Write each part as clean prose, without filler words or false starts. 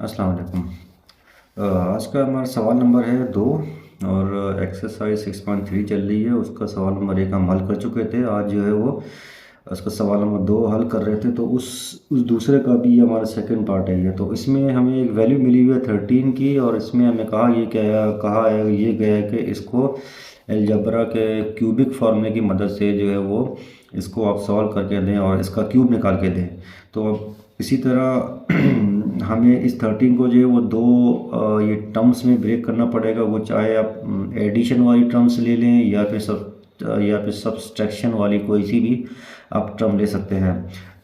अस्सलाम वालेकुम। आज का हमारा सवाल नंबर है 2 और एक्सरसाइज 6.3 चल रही है। उसका सवाल नंबर 1 हम हल कर चुके थे। आज जो है वो उसका सवाल नंबर 2 हल कर रहे थे, तो उस दूसरे का भी हमारा सेकंड पार्ट है ये। तो इसमें हमें एक वैल्यू मिली हुई है 13 की, और इसमें हमें कहा है ये गया है कि इसको अलजेब्रा के क्यूबिक फार्मूले की मदद से जो है वो इसको आप सॉल्व करके दें और इसका क्यूब निकाल के दें। तो अब इसी तरह हमें इस 13 को जो है वो दो ये टर्म्स में ब्रेक करना पड़ेगा। वो चाहे आप एडिशन वाली टर्म्स ले लें या फिर सब्सट्रैक्शन वाली कोई सी भी आप टर्म ले सकते हैं।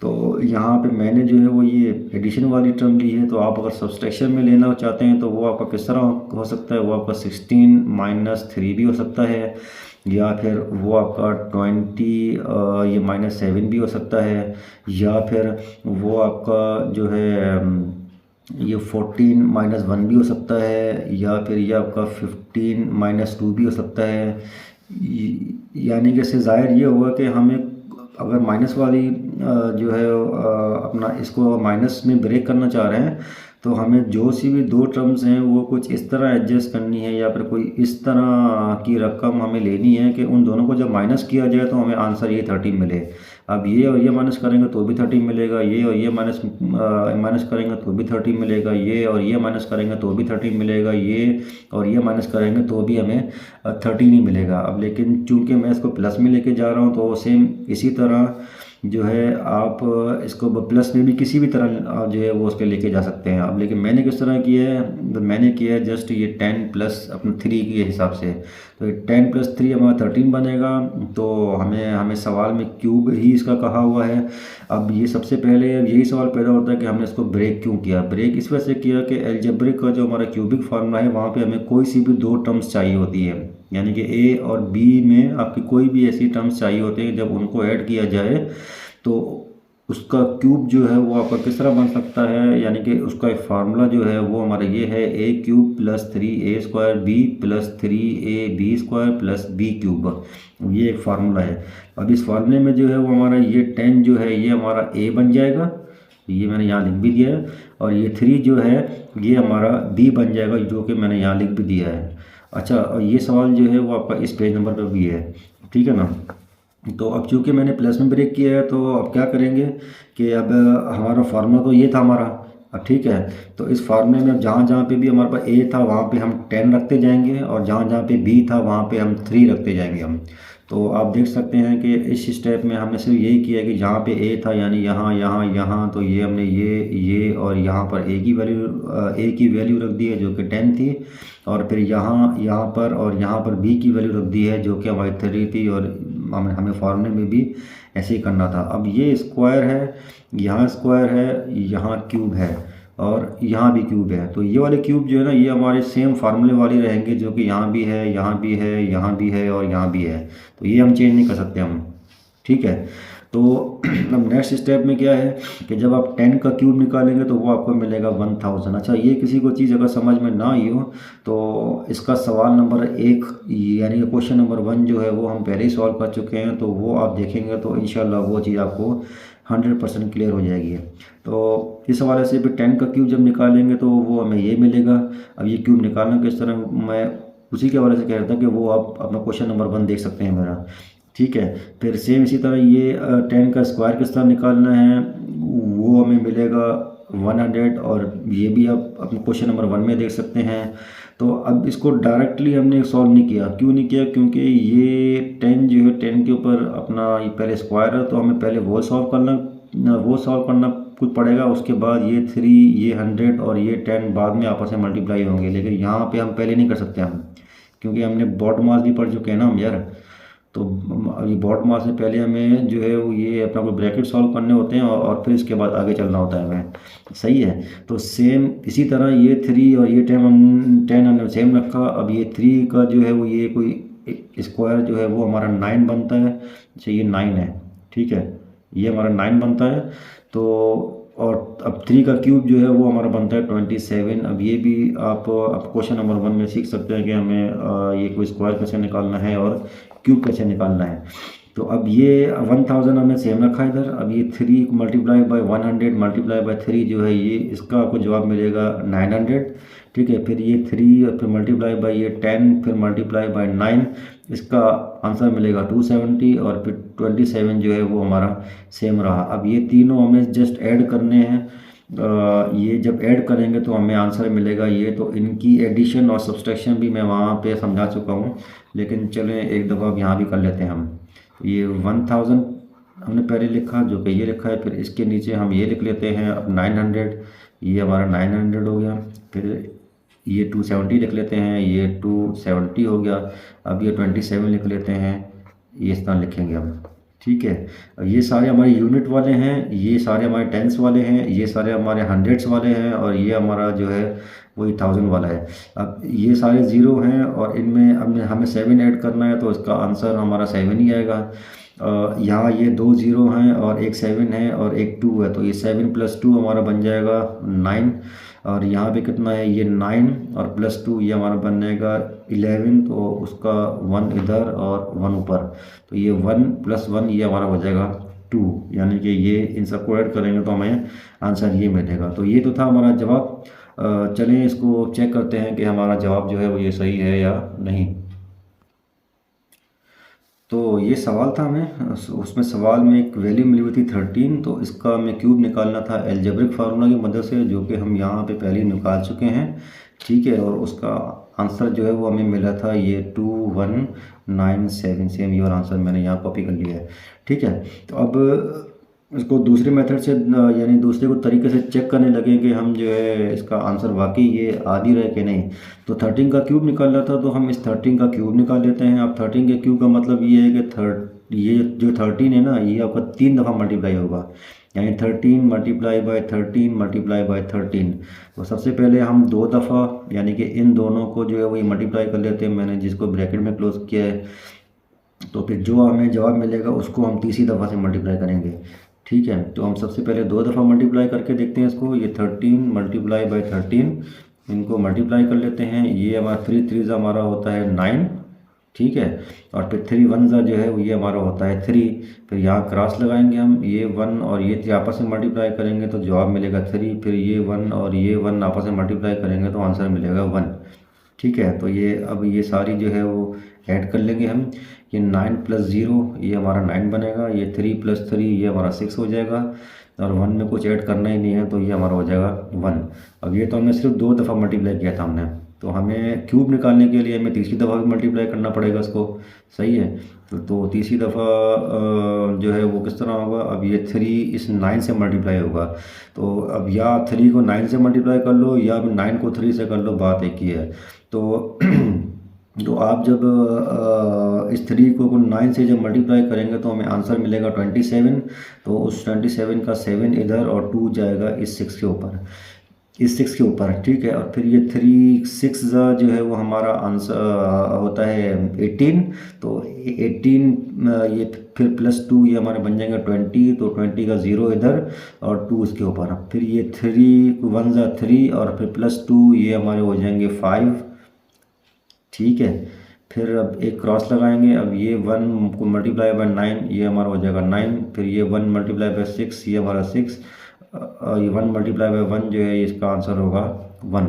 तो यहाँ पे मैंने जो है वो ये एडिशन वाली टर्म ली है। तो आप अगर सब्सट्रैक्शन में लेना चाहते हैं तो वो आपका किस तरह हो सकता है, वो आपका 16 - 3 भी हो सकता है, या फिर वो आपका 20 ये -7 भी हो सकता है, या फिर वो आपका जो है ये 14 - 1 भी हो सकता है, या फिर ये आपका 15 - 2 भी हो सकता है। यानी कि इससे ज़ाहिर ये हुआ कि हमें अगर माइनस वाली जो है अपना इसको माइनस में ब्रेक करना चाह रहे हैं, तो हमें जो सी भी दो टर्म्स हैं वो कुछ इस तरह एडजस्ट करनी है, या फिर कोई इस तरह की रकम हमें लेनी है कि उन दोनों को जब माइनस किया जाए तो हमें आंसर ये 13 मिले। अब ये और ये माइनस करेंगे तो भी 13 मिलेगा, ये और ये माइनस करेंगे तो भी 13 मिलेगा, ये और ये माइनस करेंगे तो भी 13 मिलेगा, ये और ये माइनस करेंगे तो भी हमें 13 ही मिलेगा। अब लेकिन चूंकि मैं इसको प्लस में लेके जा रहा हूँ, तो सेम इसी तरह जो है आप इसको प्लस में भी किसी भी तरह जो है वो उसके लेके जा सकते हैं। अब लेकिन मैंने किस तरह किया है, तो मैंने किया है जस्ट ये 10 प्लस अपने 3 के हिसाब से। तो ये 10 + 3 हमारा 13 बनेगा। तो हमें हमें सवाल में क्यूब ही इसका कहा हुआ है। अब ये सबसे पहले यही सवाल पैदा होता है कि हमने इसको ब्रेक क्यों किया। ब्रेक इस वजह से किया कि अलजेब्रिक का जो हमारा क्यूबिक फार्मूला है वहाँ पे हमें कोई सी भी दो टर्म्स चाहिए होती है, यानी कि ए और बी में आपकी कोई भी ऐसी टर्म्स चाहिए होते हैं। जब उनको ऐड किया जाए तो उसका क्यूब जो है वो आपका किस तरह बन सकता है, यानी कि उसका एक फार्मूला जो है वो हमारा ये है a³ + 3a² b + 3ab² + b³। ये एक फार्मूला है। अब इस फार्मूले में जो है वो हमारा ये 10 जो है ये हमारा a बन जाएगा, ये मैंने यहाँ लिख भी दिया है, और ये 3 जो है ये हमारा b बन जाएगा, जो कि मैंने यहाँ लिख भी दिया है। अच्छा, और ये सवाल जो है वो आपका इस पेज नंबर पर भी है, ठीक है ना। तो अब चूंकि मैंने प्लस में ब्रेक किया है, तो अब क्या करेंगे कि अब हमारा फार्मूला तो ये था हमारा। अब ठीक है, तो इस फार्मूले में अब जहाँ जहाँ पे भी हमारे पास ए था वहाँ पे हम 10 रखते जाएंगे, और जहाँ जहाँ पे बी था वहाँ पे हम 3 रखते जाएंगे हम। तो आप देख सकते हैं कि इस स्टेप में हमने सिर्फ यही किया कि जहाँ पे ए था यानी यहाँ यहाँ यहाँ, तो ये हमने ये और यहाँ पर ए की वैल्यू रख दी है जो कि 10 थी, और फिर यहाँ पर और यहाँ पर बी की वैल्यू रख दी है जो कि हमारी 3 थी। और हमें फार्मूले में भी ऐसे ही करना था। अब ये स्क्वायर है, यहाँ स्क्वायर है, यहाँ क्यूब है, और यहाँ भी क्यूब है। तो ये वाले क्यूब जो है ना ये हमारे सेम फार्मूले वाले रहेंगे, जो कि यहाँ भी है, यहाँ भी है, यहाँ भी है और यहाँ भी है। तो ये हम चेंज नहीं कर सकते हम, ठीक है। तो अब नेक्स्ट स्टेप में क्या है कि जब आप 10 का क्यूब निकालेंगे तो वो आपको मिलेगा 1000। अच्छा, ये किसी को चीज़ अगर समझ में ना आई हो तो इसका सवाल नंबर 1 यानी कि क्वेश्चन नंबर 1 जो है वो हम पहले ही सॉल्व कर चुके हैं। तो वो आप देखेंगे तो इंशाल्लाह वो चीज़ आपको 100% क्लियर हो जाएगी। तो इस हवाले से भी 10 का क्यूब जब निकालेंगे तो वो हमें ये मिलेगा। अब ये क्यूब निकालना किस तरह, मैं उसी के हवाले से कह रहा था कि वो आप अपना क्वेश्चन नंबर 1 देख सकते हैं मेरा, ठीक है। फिर सेम इसी तरह ये 10 का स्क्वायर किस तरह निकालना है वो हमें मिलेगा 100, और ये भी आप अपने क्वेश्चन नंबर 1 में देख सकते हैं। तो अब इसको डायरेक्टली हमने सॉल्व नहीं किया, क्यों नहीं किया, क्योंकि ये 10 जो है 10 के ऊपर अपना ये पहले स्क्वायर है, तो हमें पहले वो सॉल्व करना कुछ पड़ेगा। उसके बाद ये 3, ये 100 और ये 10 बाद में आपस में मल्टीप्लाई होंगे। लेकिन यहाँ पे हम पहले नहीं कर सकते हम, क्योंकि हमने बॉड मास भी पढ़ चुके हैं ना हम यार। तो ये बॉड मास से पहले हमें जो है वो ये अपना कोई ब्रैकेट सॉल्व करने होते हैं, और फिर इसके बाद आगे चलना होता है हमें, सही है। तो सेम इसी तरह ये 3 और ये 10 हमने सेम रखा। अब ये 3 का जो है वो ये कोई स्क्वायर जो है वो हमारा 9 बनता है। अच्छा, ये 9 है, ठीक है, ये हमारा 9 बनता है। तो और अब 3 का क्यूब जो है वो हमारा बनता है 27। अब ये भी आप क्वेश्चन नंबर 1 में सीख सकते हैं कि हमें ये कोई स्क्वायर कैसे निकालना है और क्यूब कैसे निकालना है। तो अब ये 1000 हमने सेम रखा इधर। अब ये 3 मल्टीप्लाई बाई 100 मल्टीप्लाई बाई 3 जो है ये इसका आपको जवाब मिलेगा 900। ठीक है, फिर ये 3 और फिर मल्टीप्लाई बाई ये 10 फिर मल्टीप्लाई बाई 9, इसका आंसर मिलेगा 270 और फिर 27 जो है वो हमारा सेम रहा। अब ये तीनों हमें जस्ट ऐड करने हैं। ये जब ऐड करेंगे तो हमें आंसर मिलेगा ये। तो इनकी एडिशन और सब्सट्रैक्शन भी मैं वहाँ पे समझा चुका हूँ, लेकिन चलें एक दफ़ा अब यहाँ भी कर लेते हैं हम। ये 1000 हमने पहले लिखा जो कि ये लिखा है, फिर इसके नीचे हम ये लिख लेते हैं अब 900, ये हमारा 900 हो गया। फिर ये 270 लिख लेते हैं, ये 270 हो गया। अब ये 27 लिख लेते हैं, ये इस तरह लिखेंगे हम। ठीक है, ये सारे हमारे यूनिट वाले हैं, ये सारे हमारे टेंस वाले हैं, ये सारे हमारे हंड्रेड्स वाले हैं, और ये हमारा जो है वही 1000 वाला है। अब ये सारे ज़ीरो हैं और इनमें हमें 7 ऐड करना है, तो इसका आंसर हमारा 7 ही आएगा। यहाँ ये 2 ज़ीरो हैं और एक 7 है और एक 2 है, तो ये 7 + 2 हमारा बन जाएगा 9। और यहाँ पे कितना है, ये 9 और +2 ये हमारा बन जाएगा 11, तो उसका 1 इधर और 1 ऊपर, तो ये 1 + 1 ये हमारा हो जाएगा 2। यानी कि ये इन सबको ऐड करेंगे तो हमें आंसर ये मिलेगा। तो ये तो था हमारा जवाब। चलें इसको चेक करते हैं कि हमारा जवाब जो है वो ये सही है या नहीं। तो ये सवाल था हमें, उसमें सवाल में एक वैल्यू मिली हुई थी 13, तो इसका हमें क्यूब निकालना था एल्जेब्रिक फार्मूला की मदद से, जो कि हम यहाँ पे पहले निकाल चुके हैं। ठीक है, और उसका आंसर जो है वो हमें मिला था ये 2197, सेम ये और आंसर मैंने यहाँ कॉपी कर लिया है। ठीक है, तो अब इसको दूसरे मेथड से यानी दूसरे को तरीके से चेक करने लगे कि हम जो है इसका आंसर वाकई ये आ भी रहा है कि नहीं। तो 13 का क्यूब निकालना था, तो हम इस 13 का क्यूब निकाल लेते हैं। अब 13 के क्यूब का मतलब ये है कि ये जो 13 है ना, ये आपका 3 दफ़ा मल्टीप्लाई होगा, यानी 13 मल्टीप्लाई बाय 13 मल्टीप्लाई बाय 13। तो सबसे पहले हम 2 दफ़ा यानी कि इन दोनों को जो है वही मल्टीप्लाई कर लेते हैं, मैंने जिसको ब्रैकेट में क्लोज किया है। तो फिर जो हमें जवाब मिलेगा उसको हम तीसरी दफ़ा से मल्टीप्लाई करेंगे। ठीक है, तो हम सबसे पहले 2 दफ़ा मल्टीप्लाई करके देखते हैं इसको। ये 13 मल्टीप्लाई बाई 13, इनको मल्टीप्लाई कर लेते हैं। ये हमारा 3 3 हमारा होता है 9। ठीक है, और फिर 3 1 जो है वो ये हमारा होता है 3। फिर यहाँ क्रॉस लगाएंगे हम, ये 1 और ये 3 आपस में मल्टीप्लाई करेंगे तो जवाब मिलेगा 3। फिर ये 1 और ये 1 आपस में मल्टीप्लाई करेंगे तो आंसर मिलेगा 1। ठीक है, तो ये अब ये सारी जो है वो ऐड कर लेंगे हम। ये 9 + 0 ये हमारा 9 बनेगा, ये 3 + 3 ये हमारा 6 हो जाएगा, और 1 में कुछ ऐड करना ही नहीं है तो ये हमारा हो जाएगा 1। अब ये तो हमने सिर्फ 2 दफ़ा मल्टीप्लाई किया था हमने, तो हमें क्यूब निकालने के लिए हमें तीसरी दफ़ा भी मल्टीप्लाई करना पड़ेगा इसको। सही है, तो तीसरी दफ़ा जो है वो किस तरह होगा। अब ये 3 इस 9 से मल्टीप्लाई होगा, तो अब या 3 को 9 से मल्टीप्लाई कर लो या 9 को 3 से कर लो, बात एक ही है। तो तो आप जब इस 3 को 9 से जब मल्टीप्लाई करेंगे तो हमें आंसर मिलेगा 27। तो उस 27 का 7 इधर और 2 जाएगा इस 6 के ऊपर, इस 6 के ऊपर। ठीक है, और फिर ये 3 6 जो है वो हमारा आंसर होता है 18। तो 18 ये फिर +2 ये हमारे बन जाएंगे 20, तो 20 का 0 इधर और 2 इसके ऊपर। फिर ये 3 1 3 और फिर +2 ये हमारे हो जाएंगे 5। ठीक है, फिर अब एक क्रॉस लगाएंगे। अब ये 1 को मल्टीप्लाई बाय 9 ये हमारा हो जाएगा 9। फिर ये 1 मल्टीप्लाई बाय 6 ये हमारा 6। ये 1 मल्टीप्लाई बाय 1 जो है इसका आंसर होगा 1।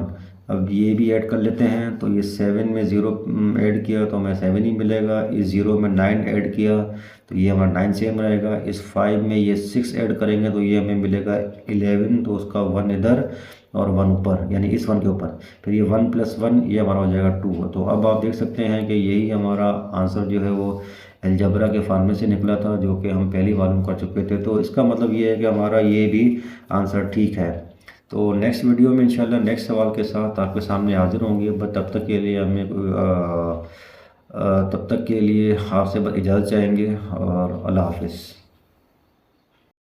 अब ये भी ऐड कर लेते हैं, तो ये 7 में 0 ऐड किया तो हमें 7 ही मिलेगा। इस 0 में 9 ऐड किया तो ये हमारा 9 सेम रहेगा। इस 5 में ये 6 ऐड करेंगे तो ये हमें मिलेगा 11, तो उसका 1 इधर और 1 ऊपर, यानी इस 1 के ऊपर। फिर ये 1 + 1 ये हमारा हो जाएगा 2। तो अब आप देख सकते हैं कि यही हमारा आंसर जो है वो अलजेब्रा के फार्मूले से निकला था, जो कि हम पहले मालूम कर चुके थे। तो इसका मतलब ये है कि हमारा ये भी आंसर ठीक है। तो नेक्स्ट वीडियो में इंशाल्लाह नेक्स्ट सवाल के साथ आपके सामने हाजिर होंगे। बट तब तक के लिए हमें आपसे इजाज़त चाहेंगे और अल्लाह हाफ़िज़।